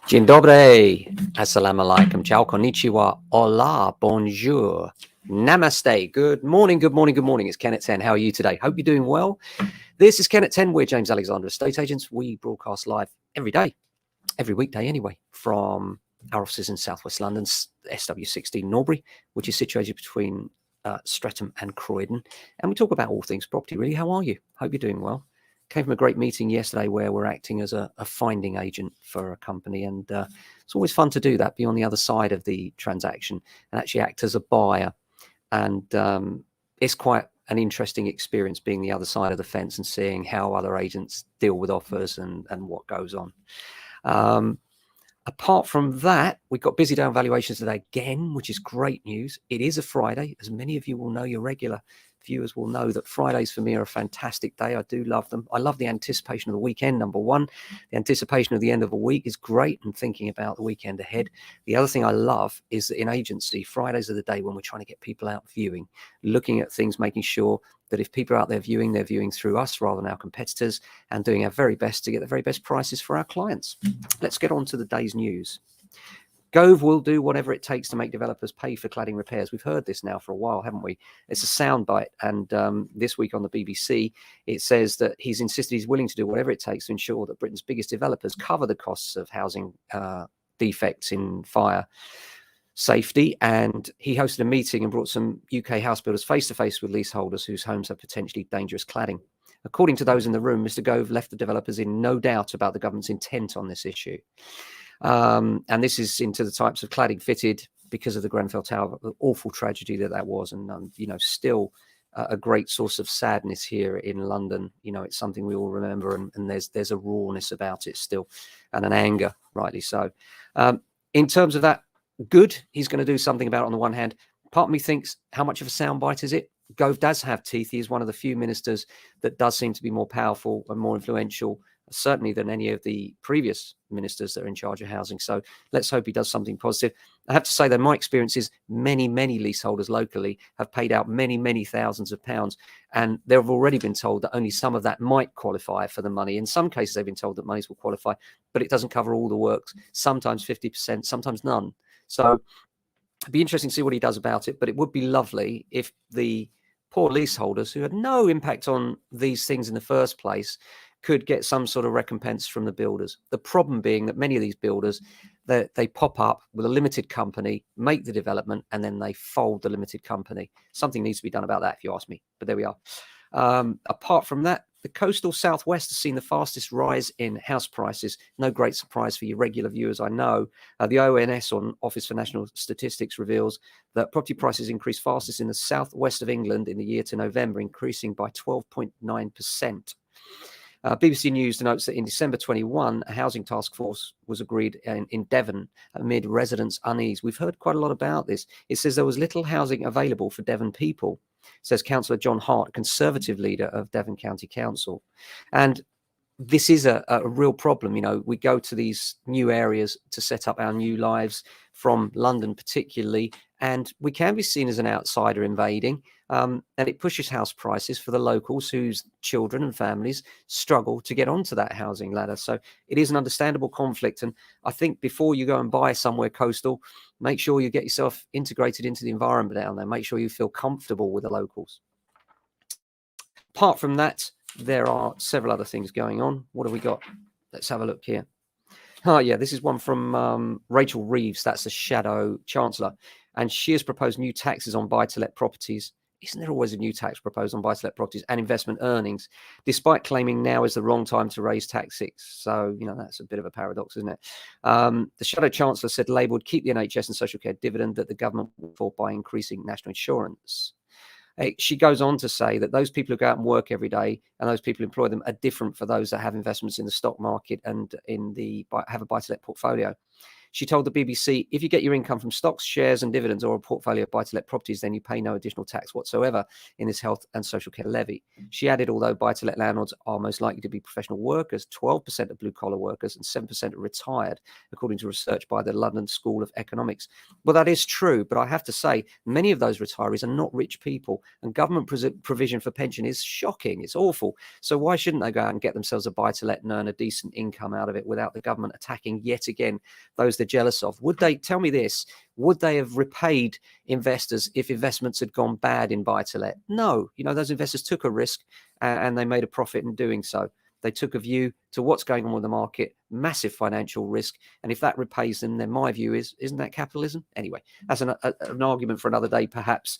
Dzień dobry, assalamu alaikum, ciao, konnichiwa, hola, bonjour, namaste, good morning, good morning, good morning. It's Ken at 10. How are you today? Hope you're doing well. This is Ken at 10. We're James Alexander Estate Agents. We broadcast live every day, every weekday anyway, from our offices in southwest London, SW16 Norbury, which is situated between Streatham and Croydon. And we talk about all things property, really. How are you? Hope you're doing well. Came from a great meeting yesterday where we're acting as a finding agent for a company, and it's always fun to do that, be on the other side of the transaction and actually act as a buyer. And it's quite an interesting experience being the other side of the fence and seeing how other agents deal with offers and what goes on. Apart from that, we've got busy day on valuations today again, which is great news. It is a Friday. As many of you will know, your regular viewers will know that Fridays for me are a fantastic day. I do love them. I love the anticipation of the weekend, number one. The anticipation of the end of a week is great, and thinking about the weekend ahead. The other thing I love is that in agency, Fridays are the day when we're trying to get people out viewing, looking at things, making sure that if people are out there viewing, they're viewing through us rather than our competitors, and doing our very best to get the very best prices for our clients. Let's get on to the day's news. Gove will do whatever it takes to make developers pay for cladding repairs. We've heard this now for a while, haven't we? It's a soundbite. And this week on the BBC, it says that he's insisted he's willing to do whatever it takes to ensure that Britain's biggest developers cover the costs of housing defects in fire safety. And he hosted a meeting and brought some UK house builders face to face with leaseholders whose homes have potentially dangerous cladding. According to those in the room, Mr. Gove left the developers in no doubt about the government's intent on this issue. And this is into the types of cladding fitted because of the Grenfell Tower, the awful tragedy that was. And, still a great source of sadness here in London. It's something we all remember, and there's a rawness about it still, and an anger, rightly so. In terms of that, good, he's going to do something about it on the one hand. Part of me thinks, how much of a soundbite is it? Gove does have teeth. He is one of the few ministers that does seem to be more powerful and more influential, certainly, than any of the previous ministers that are in charge of housing. So let's hope he does something positive. I have to say that my experience is many leaseholders locally have paid out many thousands of pounds, and they've already been told that only some of that might qualify for the money. In some cases, they've been told that monies will qualify, but it doesn't cover all the works, sometimes 50%, sometimes none. So it'd be interesting to see what he does about it, but it would be lovely if the poor leaseholders who had no impact on these things in the first place could get some sort of recompense from the builders. The problem being that many of these builders, they pop up with a limited company, make the development, and then they fold the limited company. Something needs to be done about that, if you ask me. But there we are. Apart from that, the coastal southwest has seen the fastest rise in house prices. No great surprise for your regular viewers, I know. The ONS, on Office for National Statistics, reveals that property prices increased fastest in the southwest of England in the year to November, increasing by 12.9%. BBC News notes that in December 21, a housing task force was agreed in Devon amid residents' unease. We've heard quite a lot about this. It says there was little housing available for Devon people, says Councillor John Hart, Conservative leader of Devon County Council. And this is a real problem. We go to these new areas to set up our new lives, from London particularly, and we can be seen as an outsider invading, and it pushes house prices for the locals whose children and families struggle to get onto that housing ladder. So it is an understandable conflict, and I think before you go and buy somewhere coastal, make sure you get yourself integrated into the environment down there. Make sure you feel comfortable with the locals. Apart from that, there are several other things going on. What have we got? Let's have a look here. Oh, yeah, this is one from Rachel Reeves. That's the Shadow Chancellor. And she has proposed new taxes on buy-to-let properties. Isn't there always a new tax proposed on buy-to-let properties and investment earnings, despite claiming now is the wrong time to raise taxes? So, that's a bit of a paradox, isn't it? The Shadow Chancellor said Labour would keep the NHS and social care dividend that the government will for by increasing national insurance. She goes on to say that those people who go out and work every day and those people who employ them are different for those that have investments in the stock market and have a buy-to-let portfolio. She told the BBC, if you get your income from stocks, shares and dividends or a portfolio of buy-to-let properties, then you pay no additional tax whatsoever in this health and social care levy. She added, although buy-to-let landlords are most likely to be professional workers, 12% of blue-collar workers and 7% are retired, according to research by the London School of Economics. Well, that is true, but I have to say, many of those retirees are not rich people, and government provision for pension is shocking. It's awful. So why shouldn't they go out and get themselves a buy-to-let and earn a decent income out of it without the government attacking yet again those they're jealous of? Would they, tell me this, would they have repaid investors if investments had gone bad in buy-to-let? No. You know, those investors took a risk and they made a profit in doing so. They took a view to what's going on with the market, massive financial risk. And if that repays them, then my view is, isn't that capitalism? Anyway, that's an argument for another day, perhaps.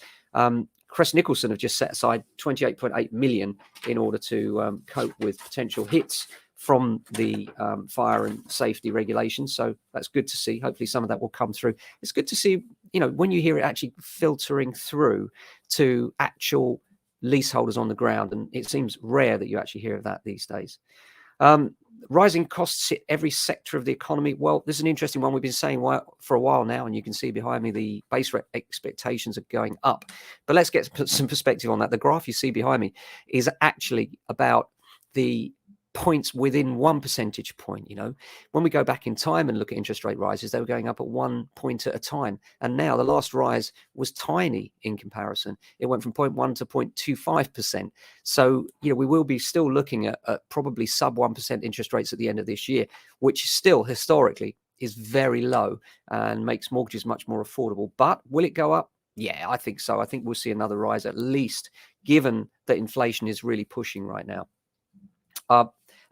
Crest Nicholson have just set aside 28.8 million in order to cope with potential hits from the fire and safety regulations. So that's good to see. Hopefully some of that will come through. It's good to see, you know, when you hear it actually filtering through to actual leaseholders on the ground. And it seems rare that you actually hear of that these days. Rising costs hit every sector of the economy. Well, this is an interesting one. We've been saying for a while now, and you can see behind me the base rate expectations are going up. But let's get some perspective on that. The graph you see behind me is actually about the points within 1 percentage point. You know, when we go back in time and look at interest rate rises, they were going up at 1 point at a time. And now the last rise was tiny in comparison. It went from 0.1 to 0.25%. So, you know, we will be still looking at probably sub 1% interest rates at the end of this year, which still historically is very low and makes mortgages much more affordable. But will it go up? Yeah, I think so. I think we'll see another rise at least, given that inflation is really pushing right now.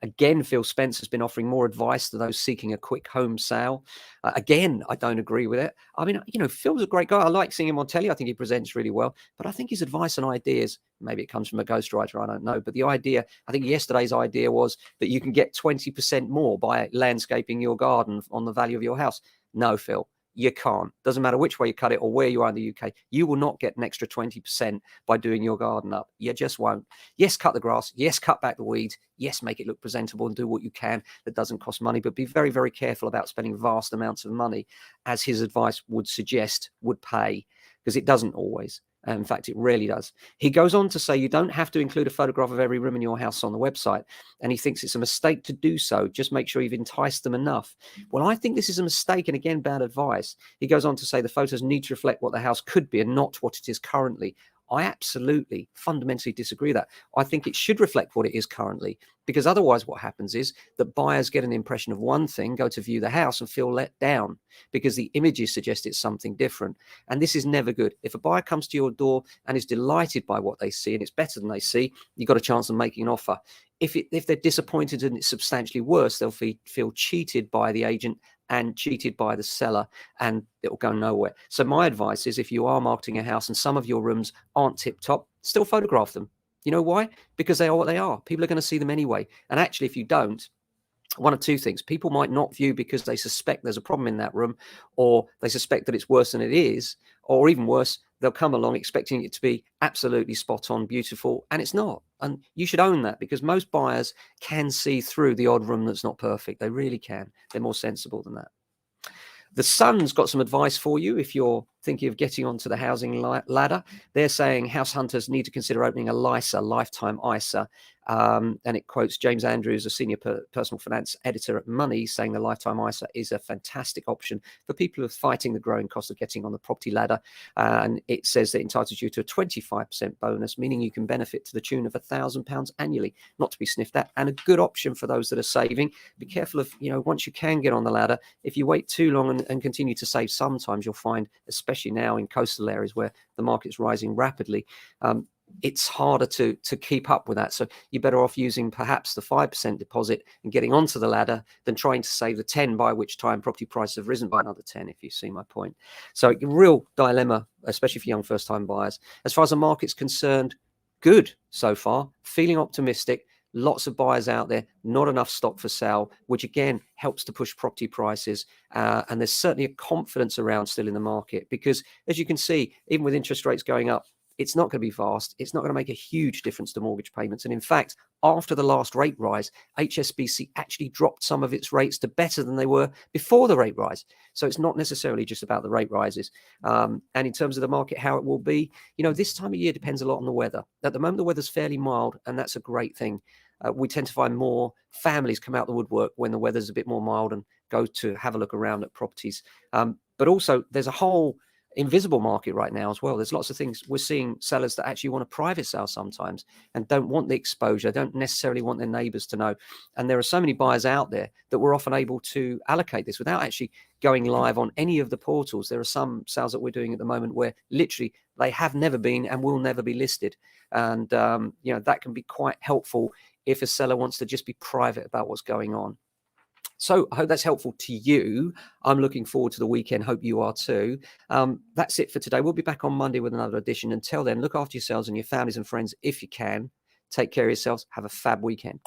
Again, Phil Spencer's been offering more advice to those seeking a quick home sale. Again, I don't agree with it. I mean, you know, Phil's a great guy. I like seeing him on telly. I think he presents really well. But I think his advice and ideas, maybe it comes from a ghostwriter, I don't know. But the idea, I think yesterday's idea was that you can get 20% more by landscaping your garden on the value of your house. No, Phil. You can't. Doesn't matter which way you cut it or where you are in the UK. You will not get an extra 20% by doing your garden up. You just won't. Yes, cut the grass. Yes, cut back the weeds. Yes, make it look presentable and do what you can that doesn't cost money. But be very, very careful about spending vast amounts of money, as his advice would suggest would pay, because it doesn't always. In fact, it rarely does. He goes on to say you don't have to include a photograph of every room in your house on the website. And he thinks it's a mistake to do so. Just make sure you've enticed them enough. Well, I think this is a mistake and, again, bad advice. He goes on to say the photos need to reflect what the house could be and not what it is currently. I absolutely, fundamentally disagree with that. I think it should reflect what it is currently, because otherwise what happens is that buyers get an impression of one thing, go to view the house and feel let down because the images suggest it's something different. And this is never good. If a buyer comes to your door and is delighted by what they see and it's better than they see, you've got a chance of making an offer. If they're disappointed and it's substantially worse, they'll feel cheated by the agent and cheated by the seller, and it will go nowhere. So my advice is, if you are marketing a house and some of your rooms aren't tip-top, still photograph them. You know why? Because they are what they are. People are going to see them anyway. And actually, if you don't, one of two things. People might not view because they suspect there's a problem in that room, or they suspect that it's worse than it is, or even worse, they'll come along expecting it to be absolutely spot on, beautiful, and it's not. And you should own that, because most buyers can see through the odd room that's not perfect. They really can. They're more sensible than that. The Sun's got some advice for you if you're thinking of getting onto the housing ladder. They're saying house hunters need to consider opening a LISA, lifetime ISA. And it quotes James Andrews, a senior personal finance editor at Money, saying the lifetime ISA is a fantastic option for people who are fighting the growing cost of getting on the property ladder. And it says that it entitles you to a 25% bonus, meaning you can benefit to the tune of £1,000 annually, not to be sniffed at, and a good option for those that are saving. Be careful of, you know, once you can get on the ladder, if you wait too long and continue to save, sometimes you'll find, especially now in coastal areas where the market's rising rapidly, it's harder to keep up with that. So you're better off using perhaps the 5% deposit and getting onto the ladder than trying to save the 10, by which time property prices have risen by another 10, if you see my point. So a real dilemma, especially for young first-time buyers. As far as the market's concerned, good so far, feeling optimistic. Lots of buyers out there, not enough stock for sale, which again helps to push property prices. And there's certainly a confidence around still in the market, because as you can see, even with interest rates going up, It's not going to be vast. It's not going to make a huge difference to mortgage payments. And in fact, after the last rate rise, HSBC actually dropped some of its rates to better than they were before the rate rise. So it's not necessarily just about the rate rises. And in terms of the market, how it will be, this time of year depends a lot on the weather. At the moment, the weather's fairly mild, and that's a great thing. We tend to find more families come out the woodwork when the weather's a bit more mild and go to have a look around at properties. But also, there's a whole invisible market right now as well. There's lots of things. We're seeing sellers that actually want a private sale sometimes and don't want the exposure, don't necessarily want their neighbors to know. And there are so many buyers out there that we're often able to allocate this without actually going live on any of the portals. There are some sales that we're doing at the moment where literally they have never been and will never be listed. And, that can be quite helpful if a seller wants to just be private about what's going on. So I hope that's helpful to you. I'm looking forward to the weekend. Hope you are too. That's it for today. We'll be back on Monday with another edition. Until then, look after yourselves and your families and friends if you can. Take care of yourselves. Have a fab weekend.